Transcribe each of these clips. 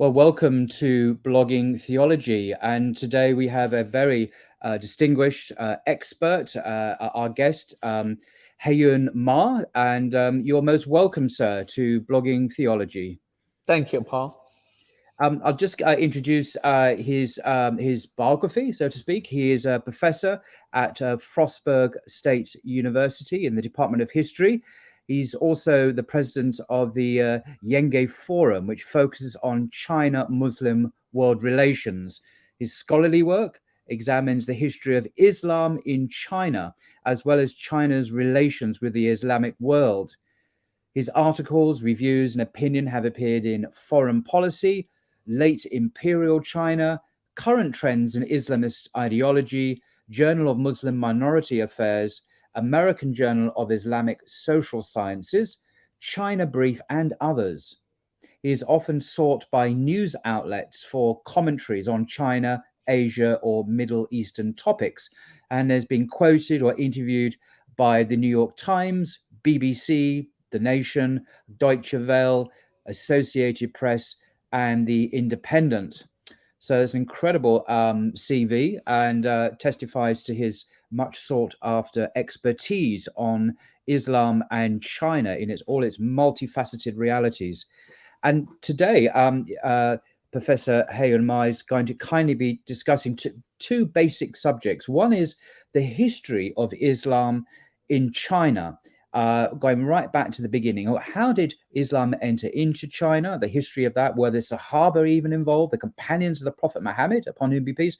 Well, welcome to Blogging Theology. And today we have a very distinguished expert, our guest, Haiyun Ma. And you're most welcome, sir, to Blogging Theology. Thank you, Paul. I'll just introduce his biography, so to speak. He is a professor at Frostburg State University in the Department of History. He's also the president of the Zhenghe Forum, which focuses on China-Muslim world relations. His scholarly work examines the history of Islam in China, as well as China's relations with the Islamic world. His articles, reviews, and opinion have appeared in Foreign Policy, Late Imperial China, Current Trends in Islamist Ideology, Journal of Muslim Minority Affairs, American Journal of Islamic Social Sciences, China Brief, and others. He is often sought by news outlets for commentaries on China, Asia, or Middle Eastern topics, and has been quoted or interviewed by the New York Times, BBC, The Nation, Deutsche Welle, Associated Press, and The Independent. So it's an incredible CV and testifies to his much sought after expertise on Islam and China in all its multifaceted realities. And today, Professor Haiyun Ma is going to kindly be discussing two basic subjects. One is the history of Islam in China, going right back to the beginning. How did Islam enter into China? The history of that, were the Sahaba even involved, the companions of the Prophet Muhammad, upon whom be peace,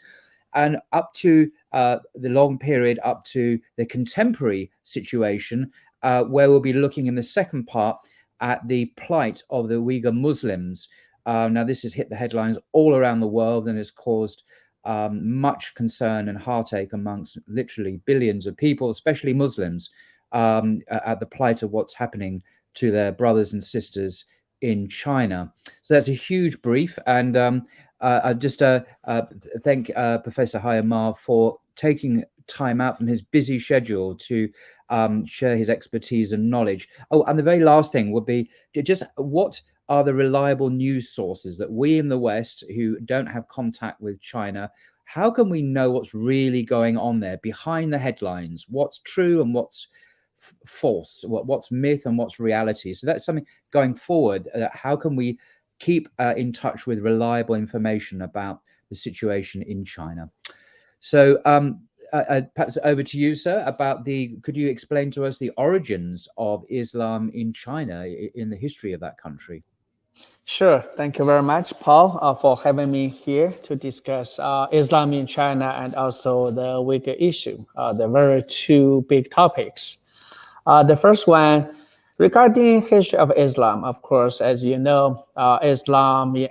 and up to the long period, up to the contemporary situation, where we'll be looking in the second part at the plight of the Uighur Muslims. Now, this has hit the headlines all around the world and has caused much concern and heartache amongst literally billions of people, especially Muslims, at the plight of what's happening to their brothers and sisters in China. So that's a huge brief, and I just thank Professor Haiyun Ma for taking time out from his busy schedule to share his expertise and knowledge. Oh, and the very last thing would be just what are the reliable news sources that we in the West, who don't have contact with China, how can we know what's really going on there behind the headlines? What's true and what's false, what's myth and what's reality? So that's something going forward. How can we keep in touch with reliable information about the situation in China? So perhaps over to you, sir, about could you explain to us the origins of Islam in China, in the history of that country? Sure. Thank you very much, Paul, for having me here to discuss Islam in China and also the Uyghur issue. They're very two big topics. The first one, regarding history of Islam, of course, as you know, Islam in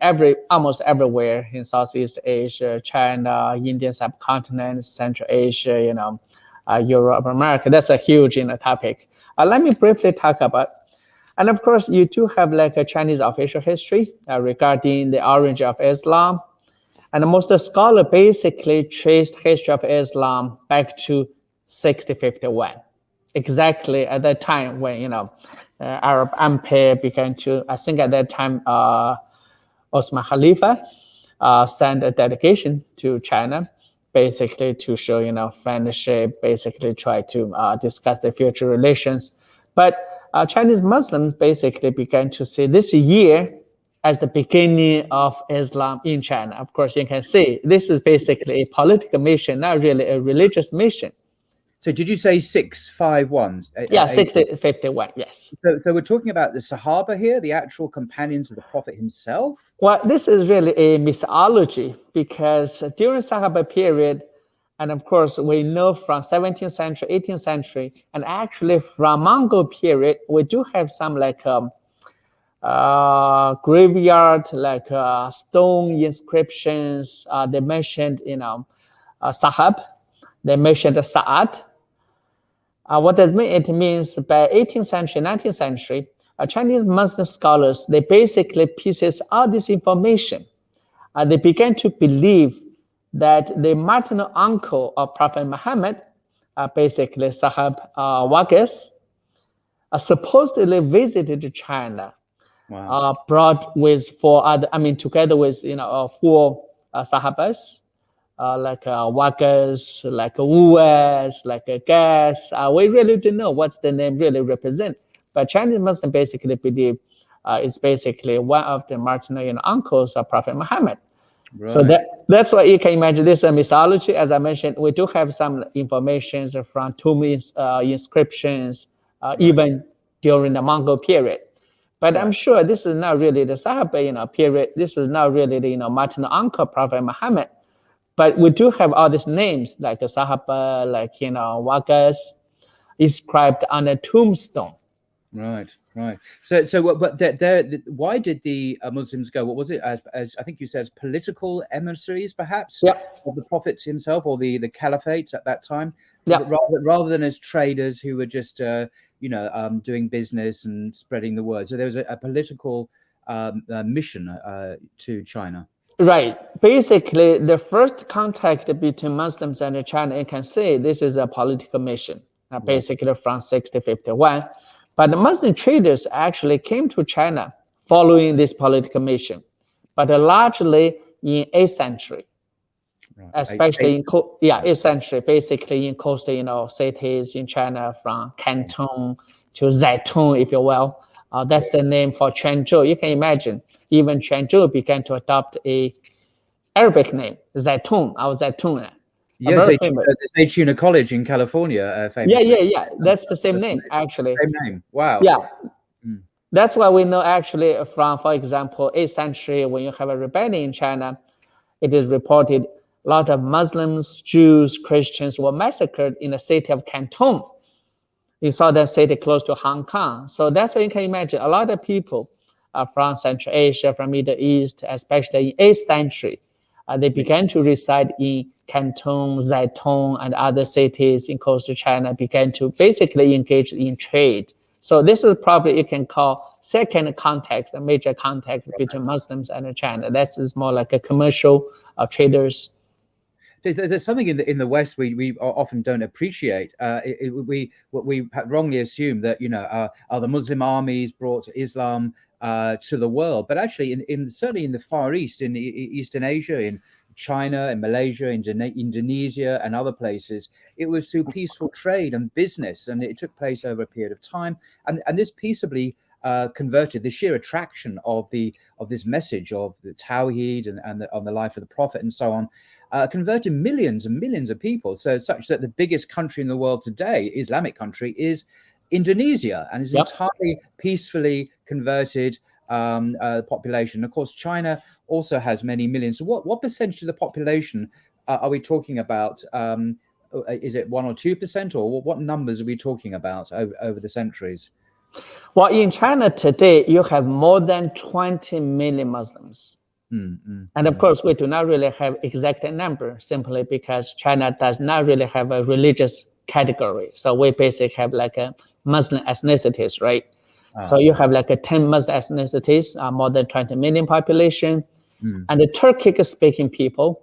almost everywhere in Southeast Asia, China, Indian subcontinent, Central Asia, Europe, America. That's a huge topic. Let me briefly talk about. And of course, you do have like a Chinese official history regarding the origin of Islam. And most scholars basically traced history of Islam back to 1651. Exactly at that time when, Arab Empire began to, I think at that time, Osman Khalifa sent a delegation to China, basically to show, friendship, basically try to discuss the future relations. But Chinese Muslims basically began to see this year as the beginning of Islam in China. Of course, you can see this is basically a political mission, not really a religious mission. So did you say 651? Yeah, 1651, yes. So we're talking about the Sahaba here, the actual companions of the Prophet himself? Well, this is really a mythology because during Sahaba period, and of course, we know from 17th century, 18th century, and actually from Mongol period, we do have some like graveyard, like stone inscriptions. They mentioned, Sahab. They mentioned Sa'ad. What does mean? It means by 18th century, 19th century, Chinese Muslim scholars, they basically pieces all this information. They began to believe that the maternal uncle of Prophet Muhammad, basically Sahab Waqas, supposedly visited China Wow. brought with four other, together with, four Sahabas, like Wakas, like Uwais, like Gas. We really don't know what's the name really represent. But Chinese Muslim basically believe it's basically one of the maternal uncles of Prophet Muhammad. Right. So that's why you can imagine this mythology. As I mentioned, we do have some information from tomb inscriptions, even during the Mongol period. But I'm sure this is not really the Sahaba period. This is not really the maternal uncle Prophet Muhammad. But we do have all these names like the Sahaba, like Wagas, inscribed on a tombstone. Right. But why did the Muslims go? What was it? As I think you said, as political emissaries, perhaps, of the Prophet himself or the caliphate at that time, rather than as traders who were just doing business and spreading the word. So there was a political mission to China. Right. Basically, the first contact between Muslims and China, you can say this is a political mission, basically from 1651. But the Muslim traders actually came to China following this political mission, but largely in 8th century, especially in 8th century, basically in coastal cities in China, from Canton to Zaitun, if you will. That's the name for Quanzhou. You can imagine, even Quanzhou began to adopt a Arabic name, Zaitun, or Zaitun. Yeah, Zaytuna College in California, famously. Yeah. That's the same name, actually. Same name. Wow. Yeah. That's why we know actually from, for example, 8th century, when you have a rebellion in China, it is reported a lot of Muslims, Jews, Christians were massacred in the city of Canton, in southern city close to Hong Kong. So that's why you can imagine a lot of people from Central Asia, from Middle East, especially in 8th century, they began to reside in Canton, Zaitun, and other cities in coastal China, began to basically engage in trade. So this is probably you can call second context, a major context between Muslims and China. That is more like a commercial traders. There's something in the West we often don't appreciate. We wrongly assume that the Muslim armies brought Islam to the world, but actually certainly in the Far East, in Eastern Asia, in China, in Malaysia, in Indonesia, and other places, it was through peaceful trade and business, and it took place over a period of time. And this peaceably converted the sheer attraction of this message of the Tawheed and on the life of the Prophet and so on. Converted millions and millions of people, so such that the biggest country in the world today, Islamic country, is Indonesia, and is entirely peacefully converted population. Of course, China also has many millions. So what percentage of the population are we talking about? Is it 1 or 2%, or what numbers are we talking about over the centuries? Well, in China today, you have more than 20 million Muslims. And of course, we do not really have exact number, simply because China does not really have a religious category. So we basically have like a Muslim ethnicities, right? So you have like a 10 Muslim ethnicities, more than 20 million population. And the Turkic-speaking people,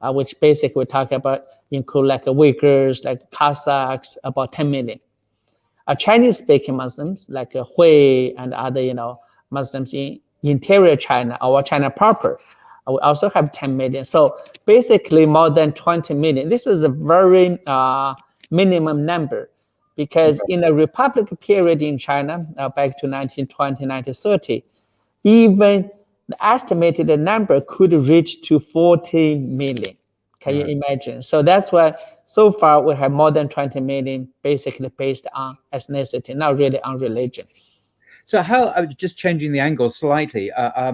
which basically we talk about, include like Uyghurs, like Kazakhs, about 10 million. Chinese-speaking Muslims, like Hui and other, Muslims in interior China or China proper, we also have 10 million. So basically more than 20 million. This is a very minimum number, because in the Republic period in China, back to 1920, 1930, even the estimated number could reach to 40 million. Can you imagine? So that's why so far we have more than 20 million basically based on ethnicity, not really on religion. So how, just changing the angle slightly, I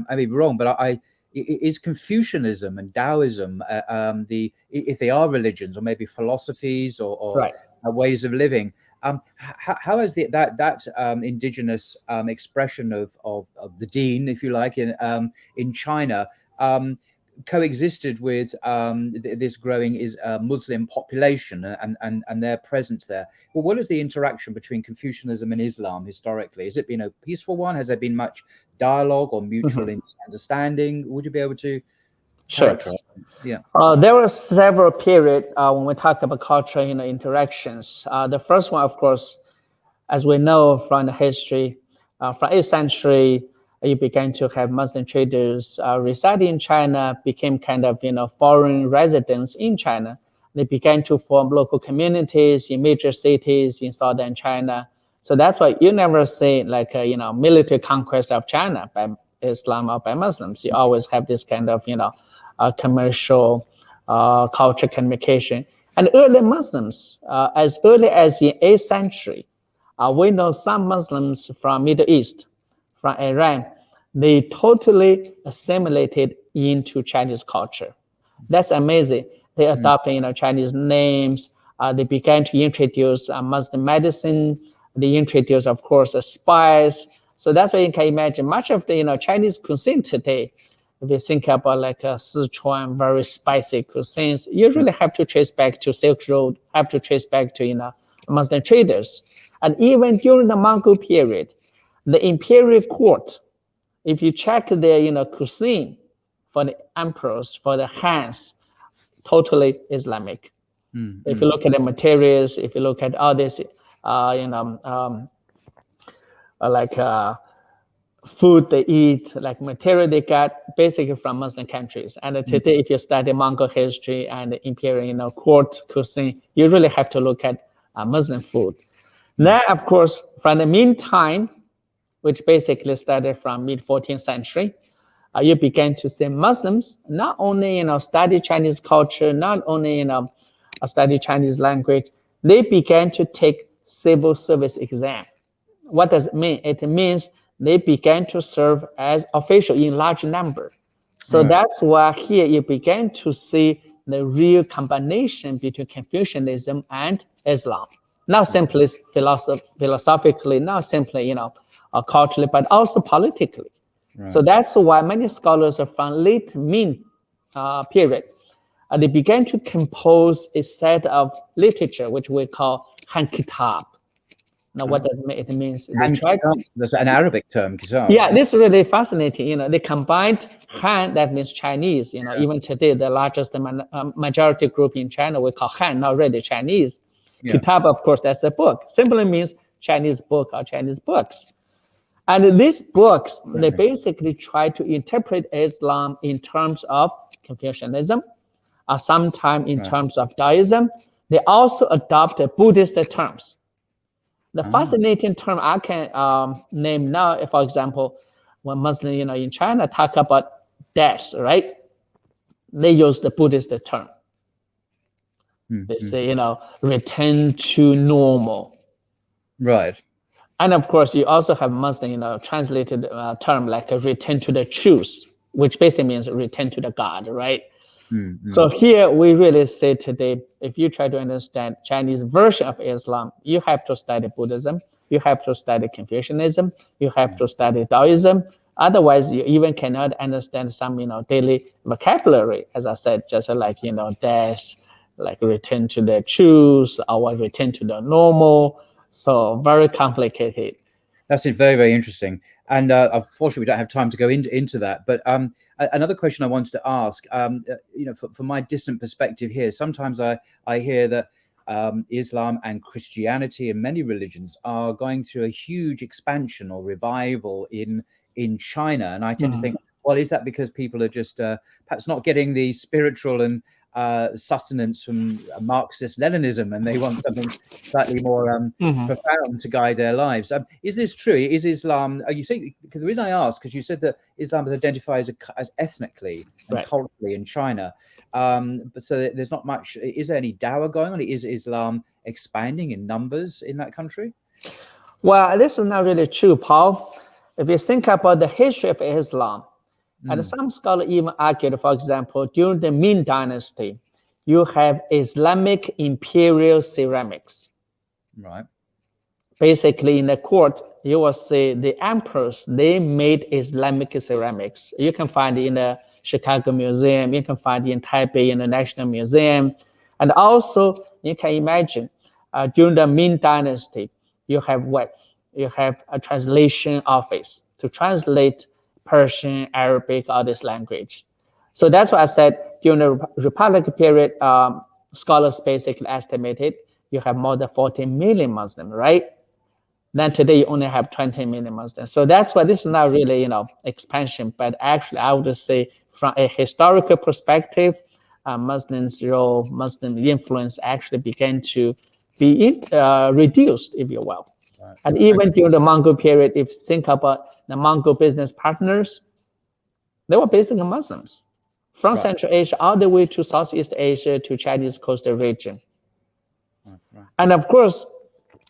may be wrong, but is Confucianism and Taoism, if they are religions or maybe philosophies or ways of living, how has that indigenous expression of the deen, if you like, in China coexisted with this growing Muslim population and their presence there? Well, what is the interaction between Confucianism and Islam historically? Has it been a peaceful one? Has there been much dialogue or mutual understanding? Would you be able to characterize? Yeah. There were several periods when we talk about cultural interactions. The first one, of course, as we know from the history, from 8th century, you began to have Muslim traders residing in China, became kind of, foreign residents in China. They began to form local communities in major cities in southern China. So that's why you never see like a, military conquest of China by Islam or by Muslims. You always have this kind of, commercial culture communication. And early Muslims, as early as in 8th century, we know some Muslims from Middle East, from Iran, they totally assimilated into Chinese culture. That's amazing. They adopted, Chinese names. They began to introduce Muslim medicine. They introduced, of course, spice. So that's why you can imagine much of the, Chinese cuisine today. If you think about like Sichuan, very spicy cuisines, you really have to trace back to Silk Road, have to trace back to, Muslim traders. And even during the Mongol period, the imperial court, if you check their, cuisine for the emperors, for the Hans, totally Islamic. If you look at the materials, if you look at all this, food they eat, like material they got, basically from Muslim countries. And today, if you study Mongol history and the imperial, court cuisine, you really have to look at Muslim food. Then, of course, from the meantime, which basically started from mid-14th century, you began to see Muslims not only, study Chinese culture, not only, study Chinese language, they began to take civil service exam. What does it mean? It means they began to serve as official in large number. So that's why here you began to see the real combination between Confucianism and Islam. Not simply philosophically, not simply, culturally, but also politically. So that's why many scholars from late Ming period, they began to compose a set of literature, which we call Han Kitab. Now, what does it mean? It means that's an Arabic term, kitab. Yeah, this is really fascinating. They combined Han, that means Chinese. Even today, the largest majority group in China, we call Han, not really Chinese. Kitab, of course, that's a book. Simply means Chinese book or Chinese books. And these books, they basically try to interpret Islam in terms of Confucianism, or sometimes in terms of Taoism. They also adopt Buddhist terms. The fascinating term I can name now, for example, when Muslims, in China talk about death, right? They use the Buddhist term. They say, return to normal. Right. And of course, you also have Muslim, translated term like return to the truth, which basically means return to the God, right? So here we really say today, if you try to understand Chinese version of Islam, you have to study Buddhism, you have to study Confucianism, you have to study Taoism. Otherwise, you even cannot understand some, daily vocabulary, as I said, just like, death, like return to the truth, or return to the normal. So very complicated. That's very, very interesting. And unfortunately, we don't have time to go into that. But another question I wanted to ask, from my distant perspective here, sometimes I hear that Islam and Christianity and many religions are going through a huge expansion or revival in China. And I tend to think, well, is that because people are just perhaps not getting the spiritual and sustenance from Marxist Leninism, and they want something slightly more profound to guide their lives? Is this true? Is Islam? You say, because the reason I ask, because you said that Islam is identified as ethnically and culturally in China, but so there's not much. Is there any dawah going on? Is Islam expanding in numbers in that country? Well, this is not really true, Paul. If you think about the history of Islam, and some scholars even argued, for example, during the Ming Dynasty, you have Islamic imperial ceramics. Right. Basically, in the court, you will see the emperors, they made Islamic ceramics. You can find it in the Chicago Museum, you can find it in Taipei in the National Museum. And also, you can imagine, during the Ming Dynasty, you have what? You have a translation office to translate Persian, Arabic, all this language. So that's why I said during the Republic period, scholars basically estimated you have more than 40 million Muslims, right? Then today you only have 20 million Muslims. So that's why this is not really, expansion, but actually I would say from a historical perspective, Muslims' role, Muslim influence actually began to be reduced, if you will. Right. And even during the Mongol period, if you think about the Mongol business partners, they were basically Muslims from Right. Central Asia all the way to Southeast Asia to Chinese coastal region. Right. And of course,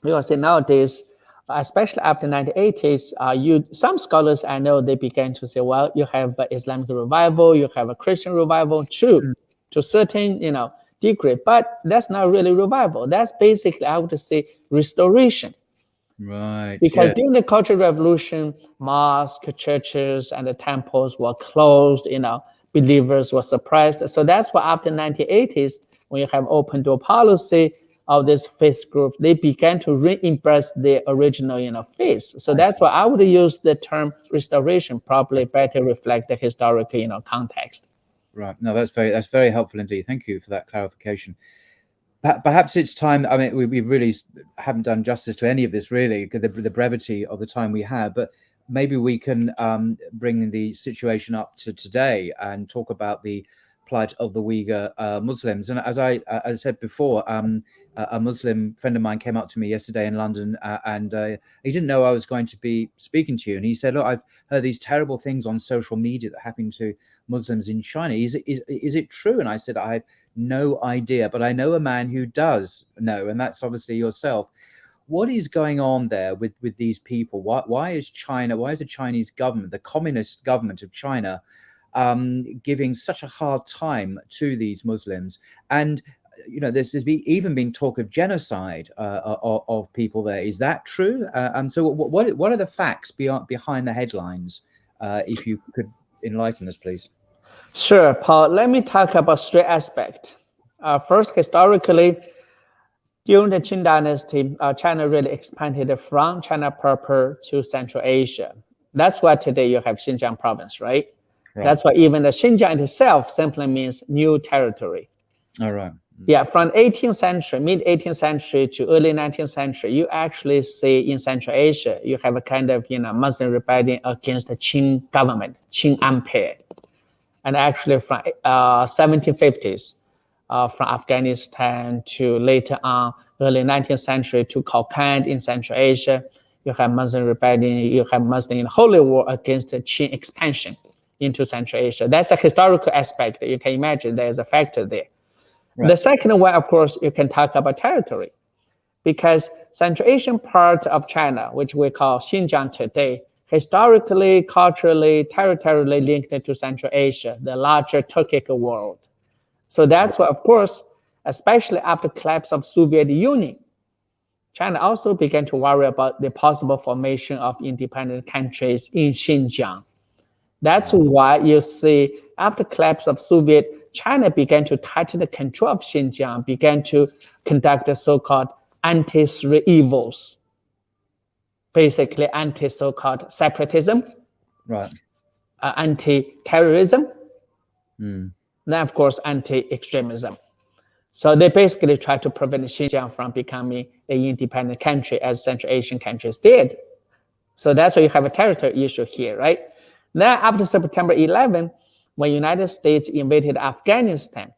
we will say nowadays, especially after 1980s, some scholars I know, they began to say, well, you have Islamic revival, you have a Christian revival, true, to certain degree, but that's not really revival. That's basically, I would say, restoration. Right. Because during the Cultural Revolution, mosques, churches, and the temples were closed, believers were suppressed. So that's why after 1980s, when you have open door policy of this faith group, they began to re-embrace their original, faith. So that's why I would use the term restoration, probably better reflect the historical, context. Right. No, that's very helpful indeed. Thank you for that clarification. Perhaps it's time. I mean, we really haven't done justice to any of this, really, because the brevity of the time we have. But maybe we can bring the situation up to today and talk about the plight of the Uyghur Muslims. And as I said before, a Muslim friend of mine came up to me yesterday in London, and he didn't know I was going to be speaking to you. And he said, "Look, I've heard these terrible things on social media that happen to Muslims in China. Is it true?" And I said, "I have no idea, but I know a man who does know, and that's obviously yourself. What is going on there with these people? Why is the Chinese government, the communist government of China, giving such a hard time to these Muslims? And there's even been talk of genocide of people there. Is that true? So what are the facts behind the headlines? If you could enlighten us, please." Sure, Paul. Let me talk about three aspects. First, historically, during the Qing Dynasty, China really expanded from China proper to Central Asia. That's why today you have Xinjiang province, right? That's why even the Xinjiang itself simply means new territory. All right. Yeah, from 18th century, mid-18th century to early 19th century, you actually see in Central Asia, you have a kind of Muslim rebellion against the Qing government, Qing Empire. And actually from 1750s, from Afghanistan to later on, early 19th century to Kokand in Central Asia, you have Muslim rebellion, you have Muslim holy war against the Qing expansion into Central Asia. That's a historical aspect. You can imagine there's a factor there. Right. The second one, of course, you can talk about territory, because Central Asian part of China, which we call Xinjiang today, historically, culturally, territorially linked to Central Asia, the larger Turkic world. So that's why, of course, especially after collapse of Soviet Union, China also began to worry about the possible formation of independent countries in Xinjiang. That's why you see after collapse of Soviet, China began to tighten the control of Xinjiang, began to conduct the so-called anti-three evils. Basically anti-so-called separatism, right, anti-terrorism, then of course anti-extremism. So they basically try to prevent Xinjiang from becoming an independent country as Central Asian countries did. So that's why you have a territory issue here, right? Then after September 11, when United States invaded Afghanistan,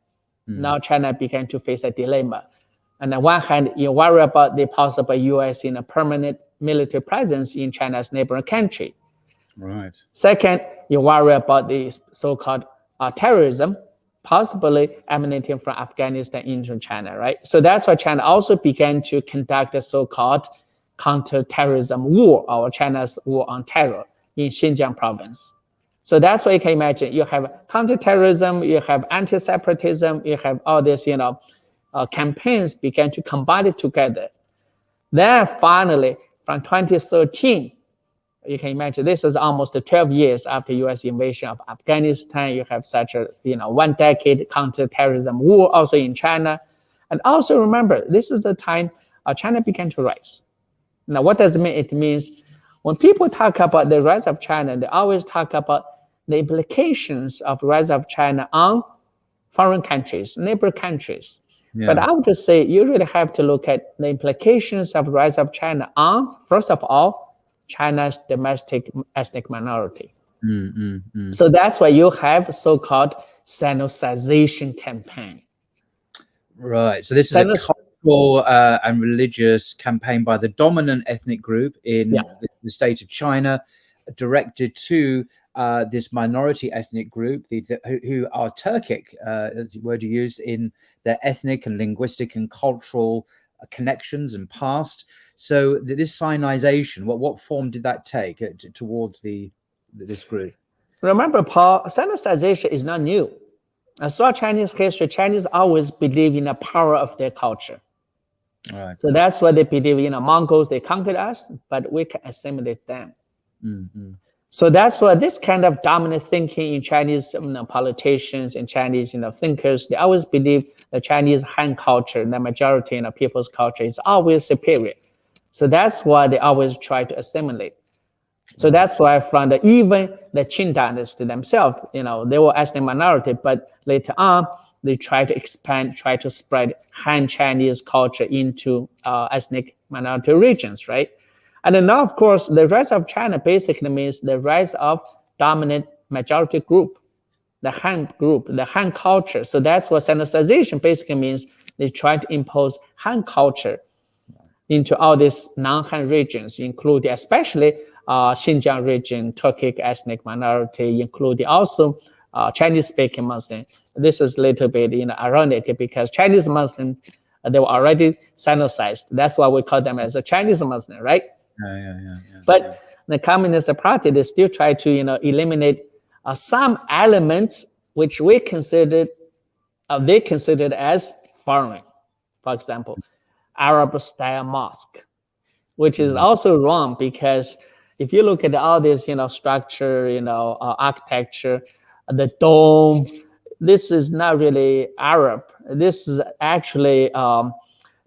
now China began to face a dilemma. On the one hand, you worry about the possible U.S. in a permanent military presence in China's neighboring country. Right. Second, you worry about the so-called terrorism, possibly emanating from Afghanistan into China, right? So that's why China also began to conduct the so-called counter-terrorism war, or China's war on terror in Xinjiang province. So that's why you can imagine you have counter-terrorism, you have anti-separatism, you have all these, campaigns began to combine it together. Then finally, from 2013, you can imagine this is almost 12 years after U.S. invasion of Afghanistan. You have such a 1 decade counter-terrorism war also in China. And also remember, this is the time China began to rise. Now, what does it mean? It means when people talk about the rise of China, they always talk about the implications of rise of China on foreign countries, neighbor countries. But I would just say you really have to look at the implications of the rise of China on, first of all, China's domestic ethnic minority. So that's why you have so-called Sanitization campaign. Right. So this is a cultural and religious campaign by the dominant ethnic group in the state of China, directed to this minority ethnic group, who are Turkic, as the word you used, in their ethnic and linguistic and cultural connections and past. So this Sinization, what form did that take towards this group? Remember, Paul, Sanitization is not new. Throughout Chinese history, Chinese always believe in the power of their culture. Right. So that's why they believe, Mongols, they conquered us, but we can assimilate them. So that's why this kind of dominant thinking in Chinese politicians and Chinese thinkers, they always believe the Chinese Han culture, the majority people's culture, is always superior. So that's why they always try to assimilate. So that's why from even the Qing dynasty themselves, they were ethnic minority, but later on, they try to expand, try to spread Han Chinese culture into ethnic minority regions, right? And then now, of course, the rise of China basically means the rise of dominant majority group, the Han group, the Han culture. So that's what Sanitization basically means. They try to impose Han culture into all these non-Han regions, including especially Xinjiang region, Turkic ethnic minority, including also Chinese-speaking Muslim. This is a little bit ironic because Chinese Muslim, they were already Sinicized. That's why we call them as a Chinese Muslim, right? But the Communist Party, they still try to eliminate some elements which they considered as foreign. For example, Arab-style mosque, which is also wrong because if you look at all this, structure, architecture, the dome, this is not really Arab. This is actually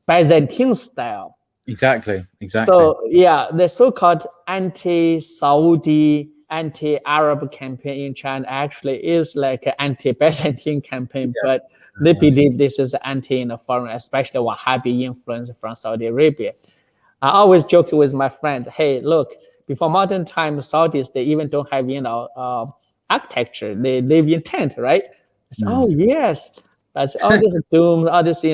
Byzantine style. Exactly. So yeah, the so-called anti-Saudi, anti-Arab campaign in China actually is like an anti-Byzantine campaign, but they believe this is anti-foreign, especially Wahhabi influence from Saudi Arabia. I always joke with my friend, hey, look, before modern times, Saudis, they even don't have, architecture. They live in tent, right? Say, oh, yes. That's all this doom, all this,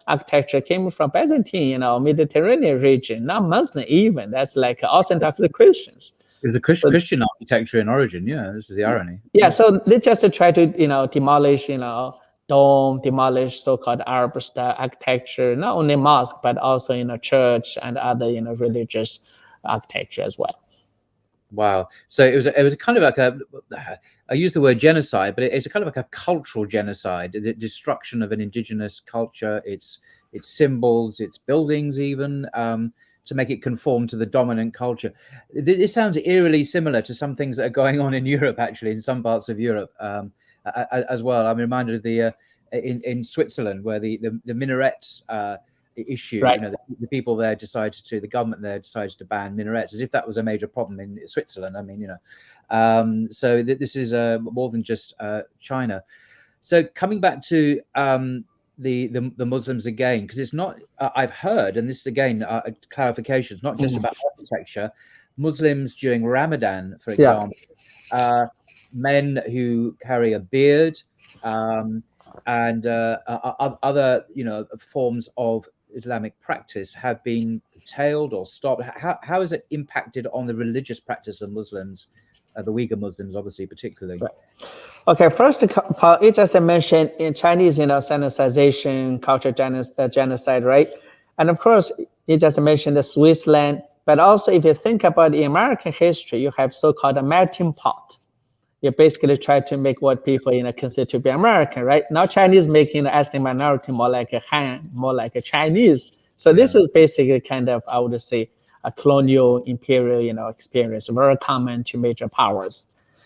architecture came from Byzantine, Mediterranean region, not Muslim even. That's like Orthodox Christians. It's a Christian architecture in origin. Yeah, this is the irony. Yeah, so they just try to, demolish, dome, demolish so-called Arab style architecture, not only mosque, but also, church and other, religious architecture as well. Wow. So it was a kind of like I use the word genocide, but it's a kind of like a cultural genocide, the destruction of an indigenous culture, its symbols, its buildings, even to make it conform to the dominant culture. This sounds eerily similar to some things that are going on in Europe, actually, in some parts of Europe as well. I'm reminded of the in Switzerland, where the minarets issue, right. The people there the government there decided to ban minarets, as if that was a major problem in Switzerland. I mean, so this is more than just China. So coming back to the Muslims again, because it's not, I've heard, and this is again clarification, it's not just about architecture. Muslims during Ramadan, for example, men who carry a beard and other forms of Islamic practice have been curtailed or stopped. How has it impacted on the religious practice of Muslims, the Uyghur Muslims, obviously, particularly? Right. Okay, first, it just mentioned in Chinese, Sanitization, culture genocide, right? And of course, you just mentioned the Switzerland, but also if you think about the American history, you have so-called a melting pot. You basically try to make what people consider to be American, right? Now Chinese making the ethnic minority more like a Han, more like a Chinese. So this is basically kind of, I would say, a colonial imperial, experience, very common to major powers.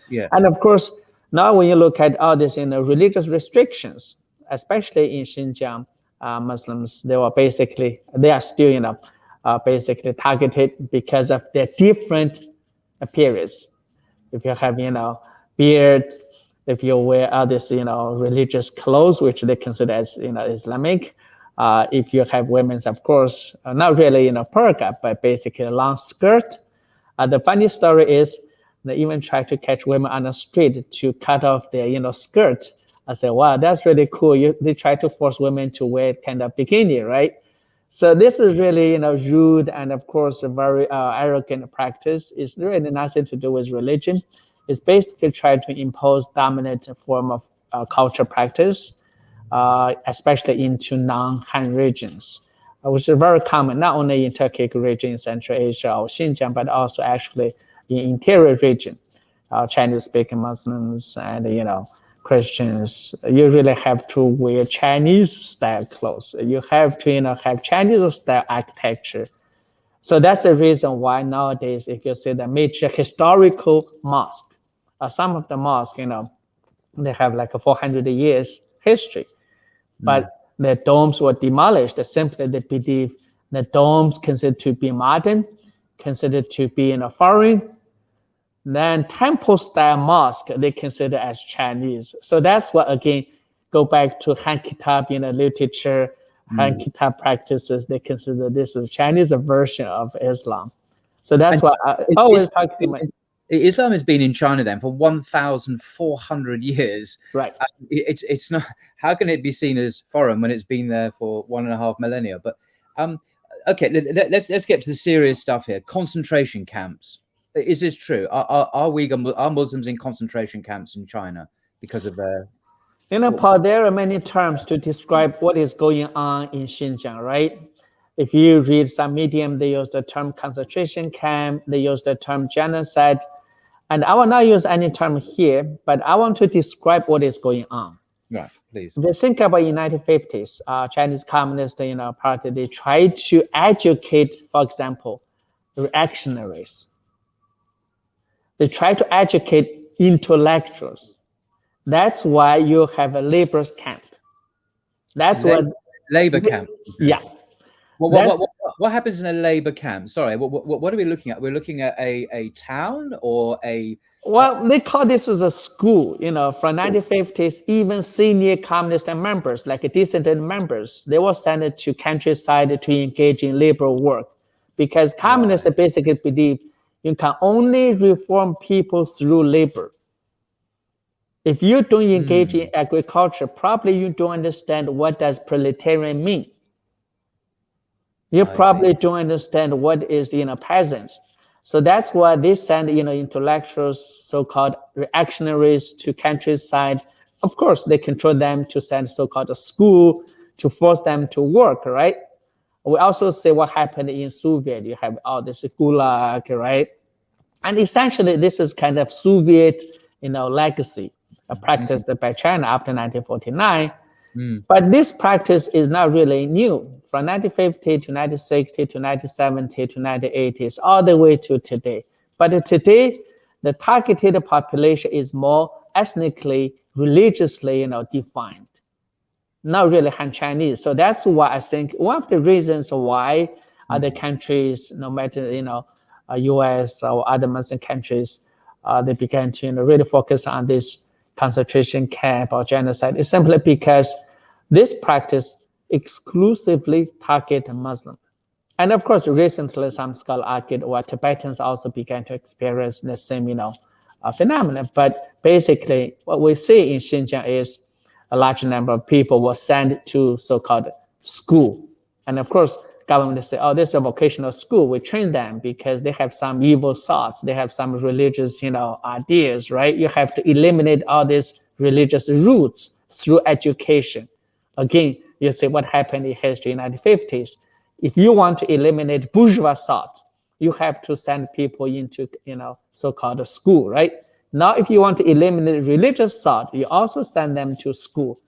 Yeah. And of course, now when you look at all these religious restrictions, especially in Xinjiang, Muslims, they are still, basically targeted because of their different appearance. If you have, beard, if you wear this, religious clothes, which they consider as, Islamic, If you have women's, of course, not really in a burqa, but basically a long skirt. The funny story is they even try to catch women on the street to cut off their, skirt. I said, wow, that's really cool. They try to force women to wear kind of bikini, right? So this is really, rude and of course a very arrogant practice. It's really nothing to do with religion. It's basically trying to impose dominant form of culture practice, especially into non-Han regions, which is very common, not only in Turkic region in Central Asia or Xinjiang, but also actually in interior region. Chinese-speaking Muslims and, Christians, you really have to wear Chinese-style clothes. You have to, have Chinese-style architecture. So that's the reason why nowadays, if you see the major historical mosque, some of the mosques, they have like a 400 years history, but the domes were demolished. Simply they believe the domes considered to be modern, considered to be foreign. Then temple-style mosque they consider as Chinese. So that's what, again, go back to Han Kitab, literature, Han Kitab practices. They consider this is a Chinese version of Islam. So that's why I always talk to my... Islam has been in China then for 1,400 years. Right. It's not. How can it be seen as foreign when it's been there for 1.5 millennia? But okay, let's get to the serious stuff here. Concentration camps. Is this true? Are Muslims in concentration camps in China because of their... Paul, there are many terms to describe what is going on in Xinjiang, right? If you read some medium, they use the term concentration camp, they use the term genocide. And I will not use any term here, but I want to describe what is going on. Right, please. If you think about the 1950s, Chinese Communist Party, they tried to educate, for example, reactionaries. They try to educate intellectuals. That's why you have a labor camp. That's what labor camp. Yeah. What happens in a labor camp? Sorry, what are we looking at? We're looking at a town or a... Well, they call this as a school. From 1950s, even senior communist members, like dissident members, they were sent to countryside to engage in labor work, because communists basically believe you can only reform people through labor. If you don't engage in agriculture, probably you don't understand what does proletarian mean. You probably don't understand what is, peasants. So that's why they send, intellectuals, so-called reactionaries to countryside. Of course, they control them to send so-called a school to force them to work, right? We also see what happened in Soviet. You have all this gulag, right? And essentially, this is kind of Soviet, legacy practiced by China after 1949. But this practice is not really new. From 1950 to 1960 to 1970 to 1980s, all the way to today. But today, the targeted population is more ethnically, religiously, defined. Not really Han Chinese. So that's why I think one of the reasons why other countries, no matter U.S. or other Muslim countries, they began to really focus on this concentration camp or genocide is simply because this practice exclusively target Muslims. And of course, recently some scholars argued well, Tibetans also began to experience the same phenomenon. But basically, what we see in Xinjiang is a large number of people were sent to so-called school. And of course, government say, oh, this is a vocational school. We train them because they have some evil thoughts. They have some religious, ideas, right? You have to eliminate all these religious roots through education. Again, you see what happened in history in the 1950s. If you want to eliminate bourgeois thought, you have to send people into, so-called school, right? Now, if you want to eliminate religious thought, you also send them to school.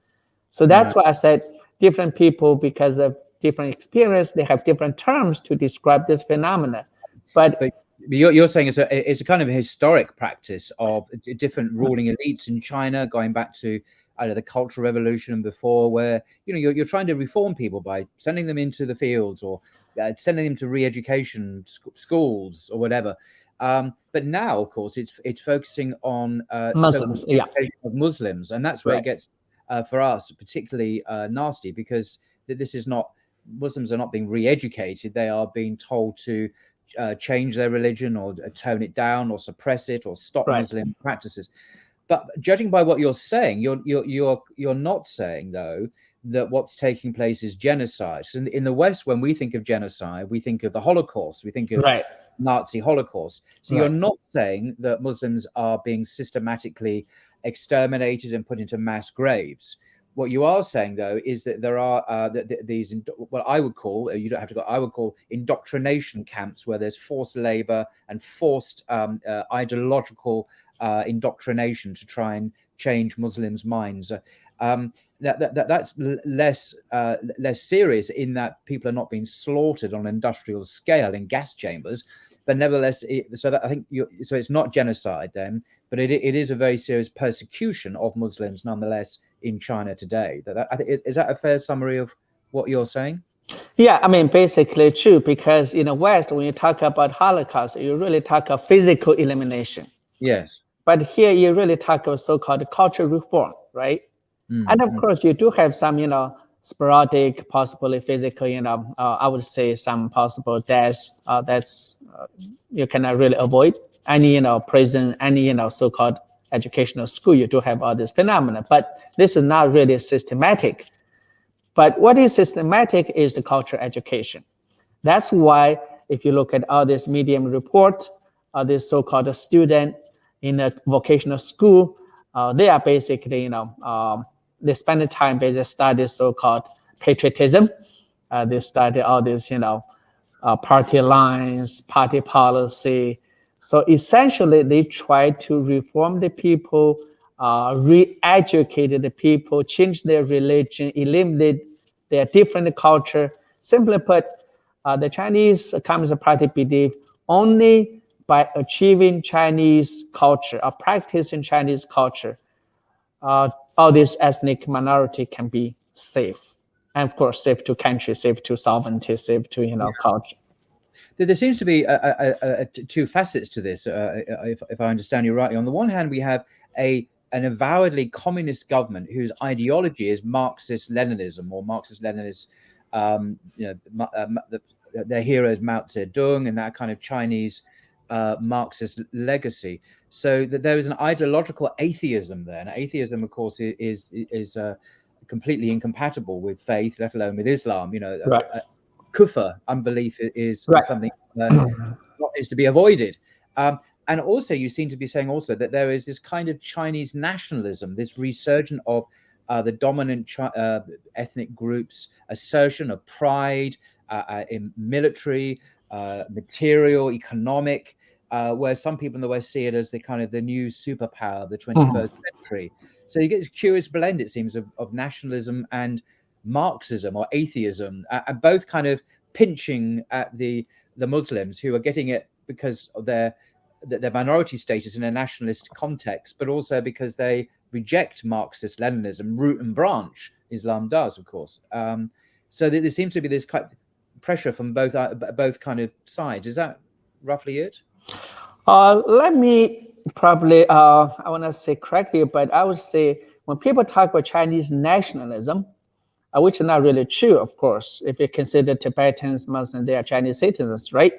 So that's why I said different people, because of different experience, they have different terms to describe this phenomena. But you're saying it's a kind of a historic practice of different ruling elites in China, going back to the Cultural Revolution and before, where you're trying to reform people by sending them into the fields or sending them to re-education schools or whatever. But now, of course, it's focusing on Muslims, education of Muslims, and that's where it gets for us particularly nasty, because that this is not, Muslims are not being re-educated. They are being told to change their religion or tone it down or suppress it or stop Muslim practices. But judging by what you're saying, you're not saying, though, that what's taking place is genocide. So in the West, when we think of genocide, we think of the Holocaust, we think of Nazi Holocaust. So you're not saying that Muslims are being systematically exterminated and put into mass graves. What you are saying, though, is that there are these, what I would call, you don't have to go, I would call indoctrination camps, where there's forced labor and forced ideological indoctrination to try and change Muslims' minds. That's less serious, in that people are not being slaughtered on an industrial scale in gas chambers. But nevertheless, I think so it's not genocide then, but it is a very serious persecution of Muslims nonetheless in China today. Is that a fair summary of what you're saying? Yeah, I mean, basically true, because in the West, when you talk about Holocaust, you really talk of physical elimination. Yes. But here you really talk of so-called cultural reform, right? And of course, you do have some, sporadic, possibly physical, I would say some possible deaths that's you cannot really avoid. Any, prison, any, so-called educational school, you do have all this phenomena, but this is not really systematic. But what is systematic is the cultural education. That's why if you look at all this Medium report, this so-called student in a vocational school, they are basically, they spend the time basically study so-called patriotism. They study all this, party lines, party policy. So essentially, they try to reform the people, re-educate the people, change their religion, eliminate their different culture. Simply put, the Chinese Communist Party believe only by achieving Chinese culture or practicing Chinese culture, all this ethnic minority can be safe. And of course, safe to country, safe to sovereignty, safe to, culture. There seems to be two facets to this, if I understand you rightly. On the one hand, we have an avowedly communist government whose ideology is Marxist-Leninism, or Marxist-Leninist, their hero is Mao Zedong and that kind of Chinese Marxist legacy. So that there is an ideological atheism there. And atheism, of course, is completely incompatible with faith, let alone with Islam. Kufr, unbelief, is something that is to be avoided. And also, you seem to be saying also that there is this kind of Chinese nationalism, this resurgence of the dominant ethnic groups' assertion of pride in military, material, economic, where some people in the West see it as the new superpower of the 21st century. So you get this curious blend, it seems, of nationalism and Marxism or atheism, and both kind of pinching at the Muslims, who are getting it because of their minority status in a nationalist context, but also because they reject Marxist Leninism, root and branch. Islam does, of course. So there seems to be this kind of pressure from both kind of sides. Is that roughly it? Let me probably, I want to say correctly, but I would say when people talk about Chinese nationalism, which is not really true, of course, if you consider Tibetans, Muslims, they are Chinese citizens, right?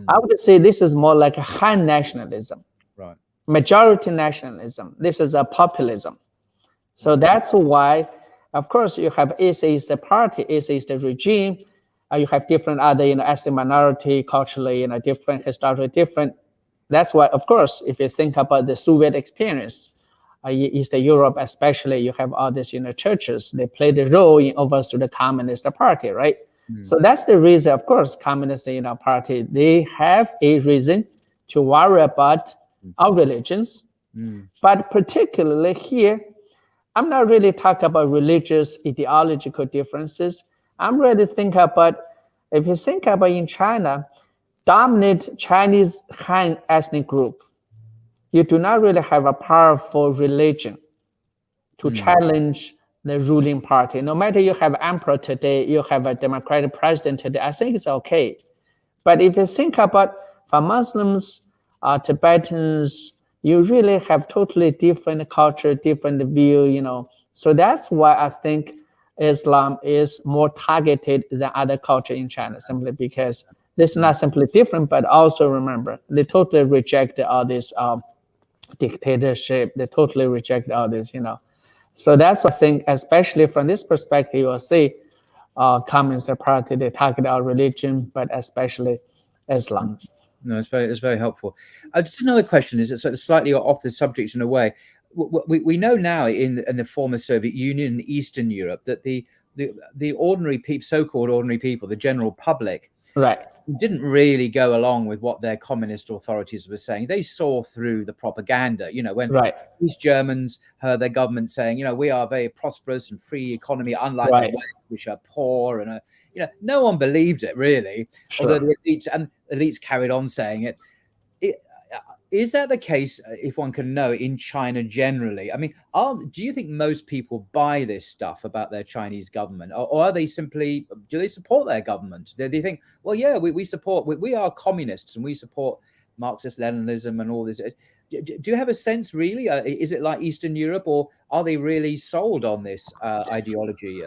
I would say this is more like a Han nationalism, right? Majority nationalism. This is a populism. So that's why, of course, you have atheist party, atheist regime. You have different other, ethnic minority, culturally, different, historically different. That's why, of course, if you think about the Soviet experience, Eastern Europe especially, you have all these, churches. They play the role in overthrow the Communist Party, right? So that's the reason, of course, Communist, Party, they have a reason to worry about our religions. But particularly here, I'm not really talking about religious ideological differences. I'm really thinking about, if you think about in China, dominant Chinese Han ethnic group, you do not really have a powerful religion to challenge the ruling party. No matter you have emperor today, you have a democratic president today, I think it's okay. But if you think about for Muslims, Tibetans, you really have totally different culture, different view, So that's why I think Islam is more targeted than other culture in China, simply because this is not simply different, but also remember, they totally reject all this dictatorship. They totally reject all this, So that's what I think, especially from this perspective, you'll see Communist Party, they target our religion, but especially Islam. No, it's very helpful. Just another question is sort of slightly off the subject in a way. We know now in the former Soviet Union and Eastern Europe that the ordinary people, so-called ordinary people, the general public, right, didn't really go along with what their communist authorities were saying. They saw through the propaganda. When East Germans heard their government saying, we are a very prosperous and free economy, unlike the West, which are poor, and no one believed it really. Sure. Although the elites carried on saying it. Is that the case, if one can know, in China generally? I mean, do you think most people buy this stuff about their Chinese government, or are they simply, do they support their government? Do they think, well, yeah, we are communists and we support Marxist-Leninism and all this? Do you have a sense, really? Is it like Eastern Europe, or are they really sold on this ideology?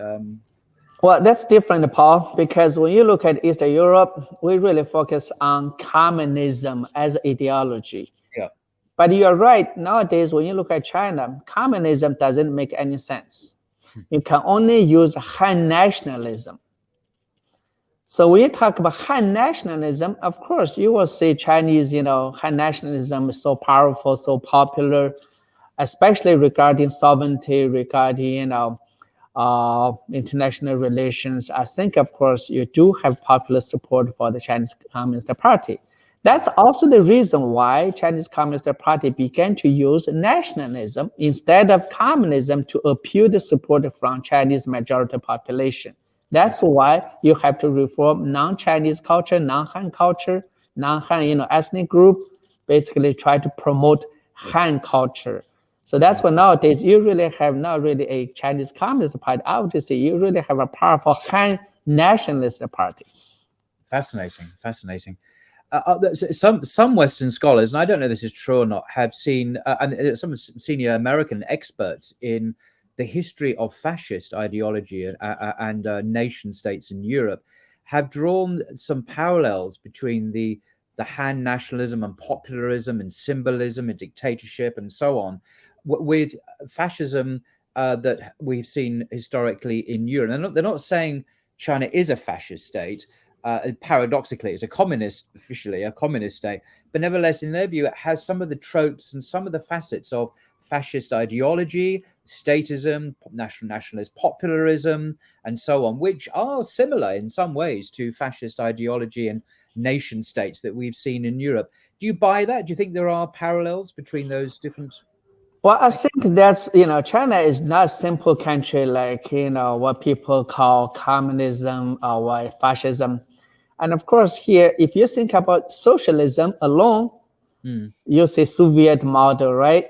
Well, that's different, Paul, because when you look at Eastern Europe, we really focus on communism as ideology. Yeah. But you're right. Nowadays, when you look at China, communism doesn't make any sense. You can only use Han nationalism. So when you talk about Han nationalism, of course, you will see Chinese, Han nationalism is so powerful, so popular, especially regarding sovereignty, regarding, international relations. I think, of course, you do have popular support for the Chinese Communist Party. That's also the reason why Chinese Communist Party began to use nationalism instead of communism to appeal the support from Chinese majority population. That's why you have to reform non-Chinese culture, non-Han culture, non-Han, ethnic group, basically try to promote Han culture. So that's why nowadays you really have not really a Chinese Communist Party. I would say you really have a powerful Han nationalist party. Fascinating. Some Western scholars, and I don't know if this is true or not, have seen, and some senior American experts in the history of fascist ideology and nation states in Europe, have drawn some parallels between the Han nationalism and popularism and symbolism and dictatorship and so on, with fascism that we've seen historically in Europe. They're not saying China is a fascist state. Paradoxically, it's officially a communist state, but nevertheless, in their view, it has some of the tropes and some of the facets of fascist ideology, statism, nationalist popularism, and so on, which are similar in some ways to fascist ideology and nation states that we've seen in Europe. Do you buy that? Do you think there are parallels between those different? Well, I think that's, China is not a simple country like, what people call communism or fascism. And of course, here, if you think about socialism alone, you say Soviet model, right?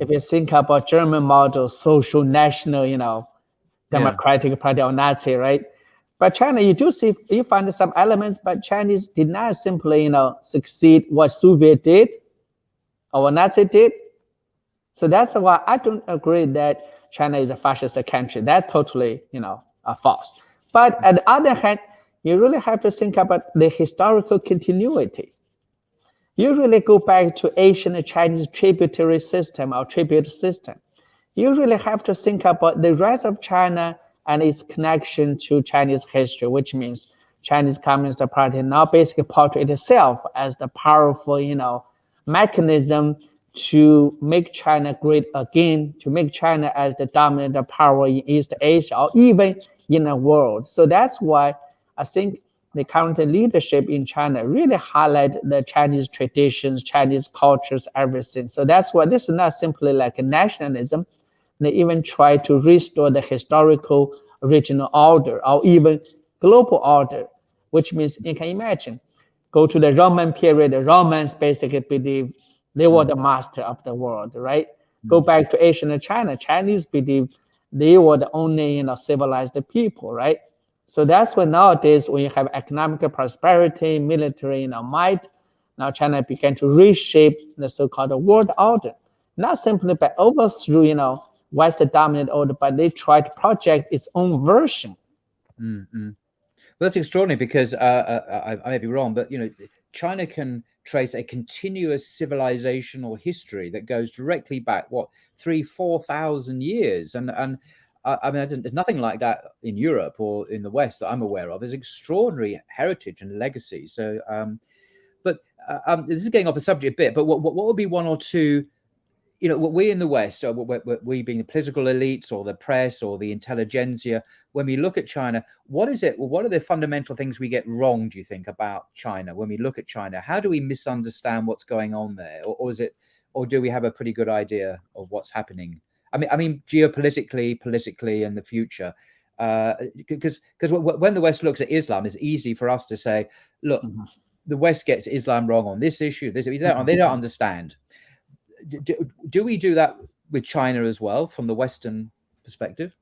If you think about German model, social national, democratic party or Nazi, right? But China, you find some elements, but Chinese did not simply, succeed what Soviet did or what Nazi did. So that's why I don't agree that China is a fascist country. That's totally, false. But at the other hand, you really have to think about the historical continuity. You really go back to ancient Chinese tributary system or tribute system. You really have to think about the rise of China and its connection to Chinese history, which means Chinese Communist Party now basically portray itself as the powerful, mechanism to make China great again, to make China as the dominant power in East Asia or even in the world. So that's why I think the current leadership in China really highlight the Chinese traditions, Chinese cultures, everything. So that's why this is not simply like a nationalism. They even try to restore the historical regional order or even global order, which means you can imagine, go to the Roman period, the Romans basically believe they were the master of the world, right? Go back to ancient China, Chinese believe they were the only, civilized people, right? So that's when nowadays, when you have economic prosperity, military, might, now China began to reshape the so-called world order, not simply by overthrow, West dominant order, but they try to project its own version. Mm-hmm. Well, that's extraordinary because I may be wrong, but China can trace a continuous civilizational history that goes directly back 3,000-4,000 years, and I mean there's nothing like that in Europe or in the West that I'm aware of. There's extraordinary heritage and legacy. So, but this is getting off the subject a bit. But what would be one or two? What we in the West, or we being the political elites or the press or the intelligentsia, when we look at China, what is it? What are the fundamental things we get wrong, do you think, about China when we look at China? How do we misunderstand what's going on there? Or do we have a pretty good idea of what's happening? I mean, geopolitically, politically, and the future. Because when the West looks at Islam, it's easy for us to say, look, the West gets Islam wrong on this issue. They don't understand. Do we do that with China as well from the Western perspective?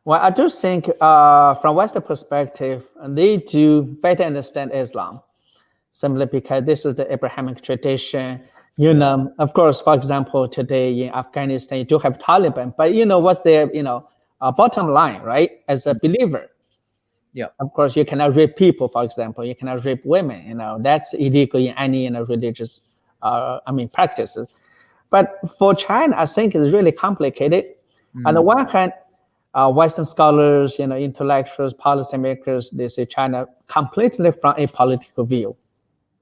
Well, I do think from Western perspective, they do better understand Islam, simply because this is the Abrahamic tradition. Of course, for example, today in Afghanistan, you do have Taliban, but what's their bottom line, right? As a believer, yeah, of course, you cannot rape people, for example. You cannot rape women. That's illegal in any religious practices. But for China, I think it's really complicated. On the one hand, Western scholars, intellectuals, policymakers, they say China completely from a political view.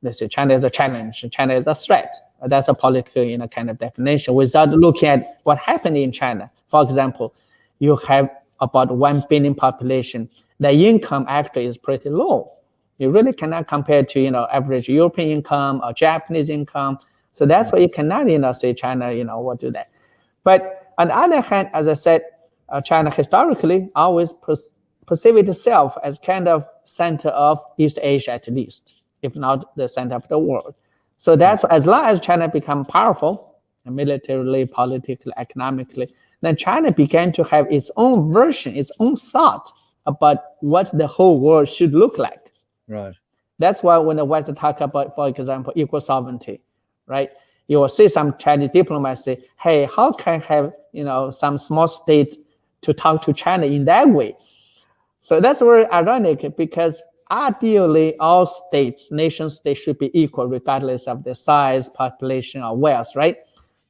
They say China is a challenge, China is a threat. That's a political, kind of definition without looking at what happened in China. For example, you have about 1 billion population. The income actually is pretty low. You really cannot compare to, average European income or Japanese income. So that's why you cannot, say China, what do that. But on the other hand, as I said, China historically always perceived itself as kind of center of East Asia, at least, if not the center of the world. So that's why, as long as China become powerful, militarily, politically, economically, then China began to have its own version, its own thought about what the whole world should look like. Right. That's why when the West talk about, for example, equal sovereignty, right? You will see some Chinese diplomats say, hey, how can I have, some small state to talk to China in that way? So that's very ironic because ideally all states, nation states should be equal regardless of their size, population, or wealth, right?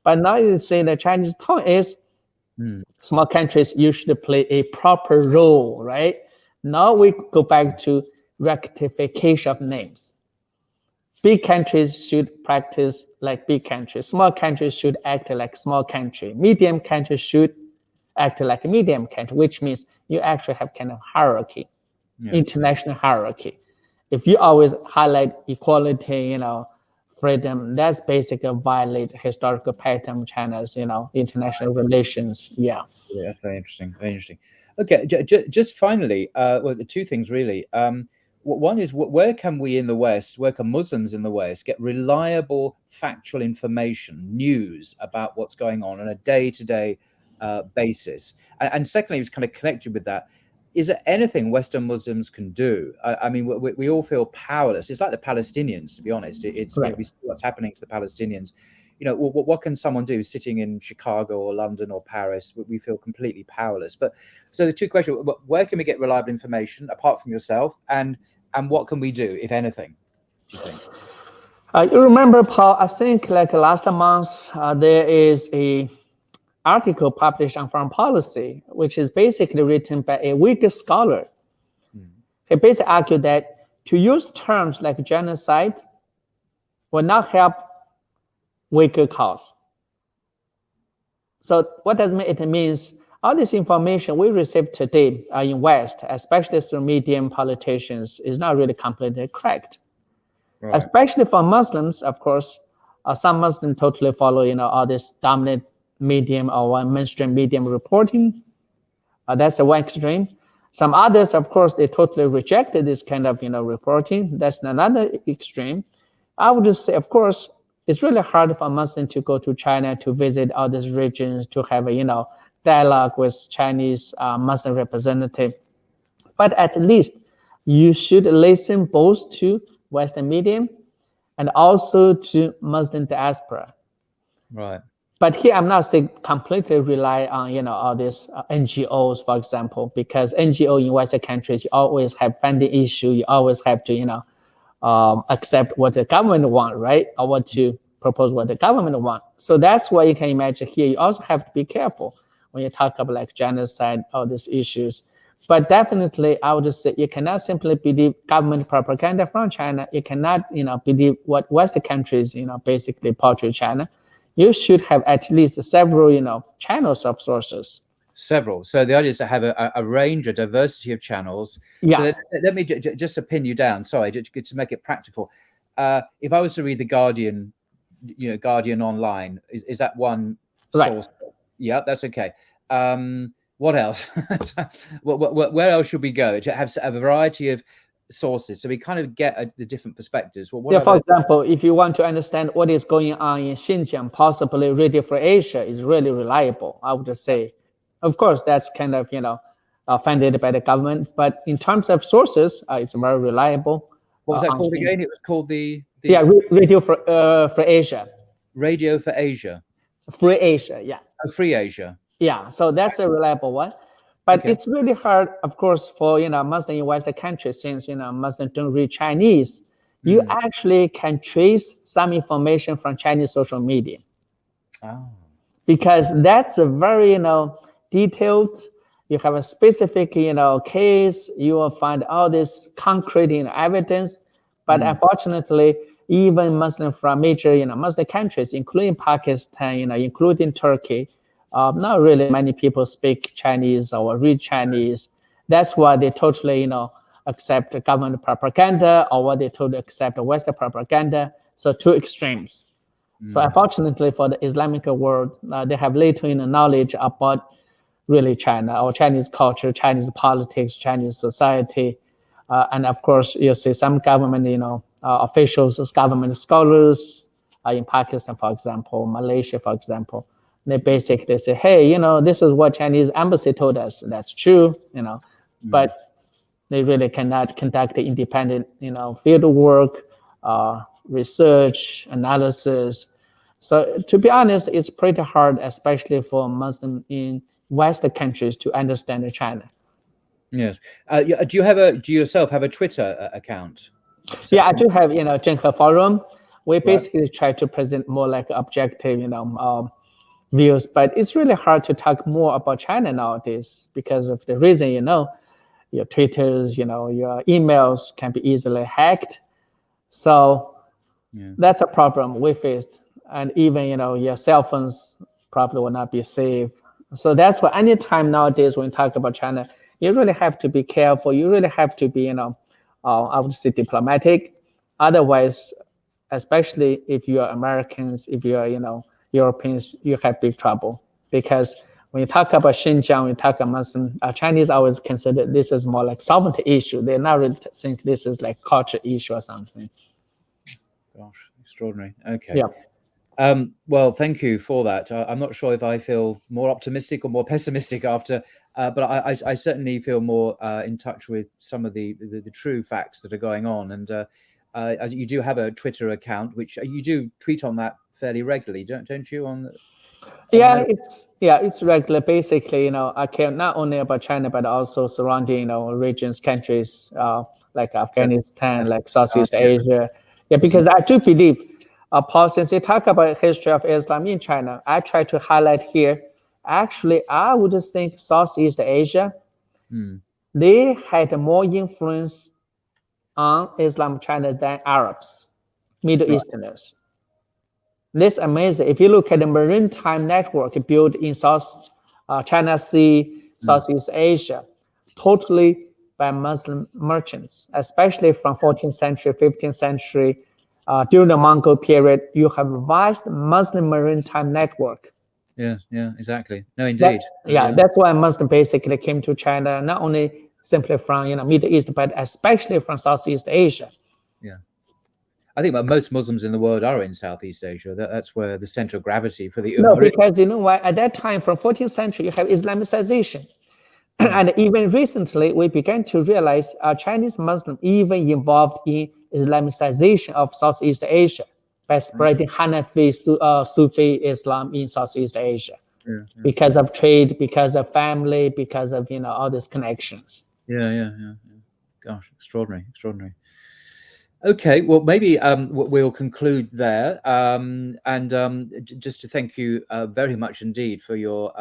But now you say the Chinese tone is small countries usually play a proper role, right? Now we go back to rectification of names. Big countries should practice like big countries. Small countries should act like small country. Medium countries should act like a medium country, which means you actually have kind of hierarchy, international hierarchy. If you always highlight equality, freedom, that's basically violate historical pattern of China's, international relations. Yeah. Yeah, very interesting. Very interesting. Okay, just finally, well, two things really. One is, where can we in the West, where can Muslims in the West get reliable, factual information, news about what's going on a day-to-day basis? And secondly, it's kind of connected with that. Is there anything Western Muslims can do? I mean, we all feel powerless. It's like the Palestinians, to be honest. It's right. We see what's happening to the Palestinians. What can someone do sitting in Chicago or London or Paris? We feel completely powerless. But so the two questions: where can we get reliable information apart from yourself, and what can we do, if anything, do you think? You remember, Paul, I think like last month, there is a article published on foreign policy, which is basically written by a Uighur scholar. He basically argued that to use terms like genocide will not help Uighur cause. So what does it mean? It means all this information we receive today in West, especially through medium politicians, is not really completely correct. Right. Especially for Muslims, of course, some Muslims totally follow, all this dominant medium or mainstream medium reporting. That's the one extreme. Some others, of course, they totally rejected this kind of, reporting. That's another extreme. I would just say, of course, it's really hard for Muslims to go to China to visit all these regions, to have a, dialogue with Chinese Muslim representative. But at least you should listen both to Western medium and also to Muslim diaspora. Right. But here I'm not saying completely rely on, all these NGOs, for example, because NGO in Western countries, you always have funding issue. You always have to, accept what the government want, right? Or what to propose what the government want. So that's why you can imagine here, you also have to be careful when you talk about like genocide, all these issues. But definitely, I would say you cannot simply believe government propaganda from China. You cannot, believe what Western countries, basically portray China. You should have at least several, channels of sources. Several. So the idea is to have a range, a diversity of channels. Yeah. So let me just to pin you down. Sorry, to make it practical. If I was to read the Guardian, Guardian online, is that one source? Right. Yeah, that's okay. What else? Where else should we go to have a variety of sources so we kind of get the different perspectives? Yeah, for example, if you want to understand what is going on in Xinjiang, possibly Radio Free Asia is really reliable, I would say. Of course, that's kind of, funded by the government. But in terms of sources, it's very reliable. What was that called again? It was called Yeah, Radio for Asia. Radio for Asia. Free Asia, yeah. Oh, Free Asia. Yeah, so that's a reliable one. But okay. It's really hard, of course, for Muslim in Western countries, since Muslims don't read Chinese. You actually can trace some information from Chinese social media. Oh. Because that's a very detailed. You have a specific case. You will find all this concrete evidence. But unfortunately, even Muslims from major Muslim countries, including Pakistan, including Turkey, not really many people speak Chinese or read Chinese. That's why they totally, accept government propaganda, or what they totally accept Western propaganda. So two extremes. So unfortunately for the Islamic world, they have little knowledge about really China or Chinese culture, Chinese politics, Chinese society. And of course, you see some government, officials, government scholars in Pakistan, for example, Malaysia, for example. They basically say, hey, this is what Chinese embassy told us. That's true, but they really cannot conduct the independent, field work, research, analysis. So to be honest, it's pretty hard, especially for Muslims in Western countries, to understand China. Yes. Do you yourself have a Twitter account? Yeah, I do have, Zhenghe Forum. We basically try to present more like objective, views, but it's really hard to talk more about China nowadays because of the reason, your Twitters, your emails can be easily hacked. So that's a problem we faced. And even, your cell phones probably will not be safe. So that's why anytime nowadays when you talk about China, you really have to be careful. You really have to be, I would say diplomatic. Otherwise, especially if you are Americans, if you are, Europeans, you have big trouble. Because when you talk about Xinjiang, when you talk about Muslim, Chinese always consider this is more like sovereignty issue. They not really think this is like culture issue or something. Gosh, extraordinary. Okay. Yeah. Well, thank you for that. I'm not sure if I feel more optimistic or more pessimistic after, but I certainly feel more in touch with some of the true facts that are going on. And as you do have a Twitter account, which you do tweet on that fairly regularly, don't you? It's regular. Basically, I care not only about China but also surrounding, regions, countries like Afghanistan, like Southeast Asia. Yeah, because I do believe, Paul, since you talk about history of Islam in China, I try to highlight here. Actually, I would think Southeast Asia, they had more influence on Islam China than Arabs, Middle Easterners. This is amazing. If you look at the maritime network built in South China Sea, Southeast Asia, totally by Muslim merchants, especially from 14th century, 15th century. During the Mongol period, you have a vast Muslim maritime network. Yeah, exactly. No, indeed. That's why Muslim basically came to China, not only simply from Middle East, but especially from Southeast Asia. Yeah. I think most Muslims in the world are in Southeast Asia. That's where the center of gravity for the Ummah. No, because why? At that time, from 14th century, you have Islamization. And even recently, we began to realize Chinese Muslim even involved in Islamization of Southeast Asia. by spreading Hanafi Sufi Islam in Southeast Asia. Yeah. Because of trade, because of family, because of all these connections. Yeah. Gosh, extraordinary. Okay, well, maybe we'll conclude there. Just to thank you very much indeed for your,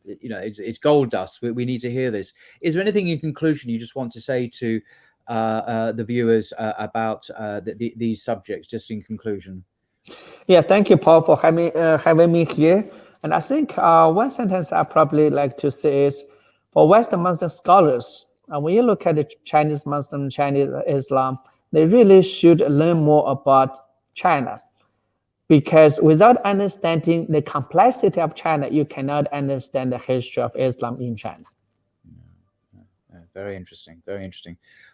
it's gold dust. We need to hear this. Is there anything in conclusion you just want to say to the viewers about these subjects, just in conclusion? Yeah, thank you, Paul, for having me here. And I think one sentence I probably like to say is, for Western Muslim scholars, when you look at the Chinese Muslim, Chinese Islam, they really should learn more about China. Because without understanding the complexity of China, you cannot understand the history of Islam in China. Very interesting.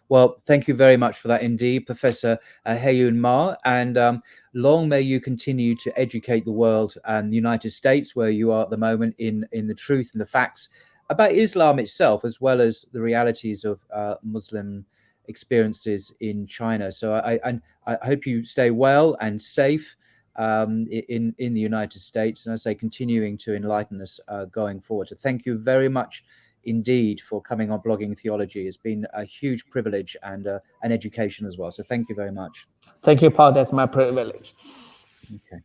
Well, thank you very much for that indeed, Professor Haiyun Ma, and long may you continue to educate the world and the United States, where you are at the moment, in the truth and the facts about Islam itself, as well as the realities of Muslim experiences in China. So I hope you stay well and safe in the United States, and I say continuing to enlighten us going forward. So thank you very much indeed for coming on Blogging Theology. It's been a huge privilege and an education as well. So thank you very much. Thank you, Paul. That's my privilege. Okay.